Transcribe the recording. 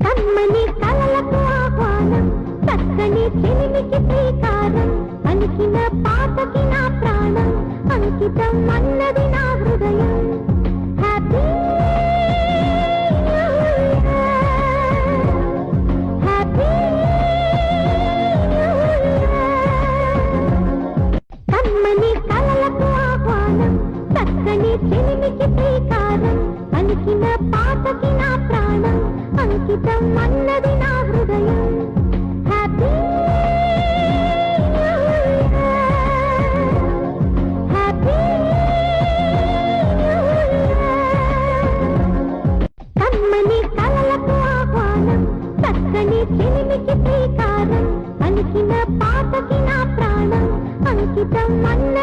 కమ్మని కలలకు ఆహ్వానం, చక్కని చెలిమికి శ్రీకారం, పలికిన పాటకి నా ప్రాణం, అంకితం అన్నది నా హృదయం. హ్యాపీ హ్యాపీ కమ్మని కలలకు ఆహ్వానం, చక్కని చెలిమికి శ్రీకారం, పలికిన పాటకి నా ప్రాణం, అంకితం అన్నది నా హృదయం. హ్యాపీ హ్యాపీ కమ్మని కలలకు ఆహ్వానం, చక్కని చెలిమికి శ్రీకారం, పలికిన పాటకి నా ప్రాణం, అంకితం అన్నది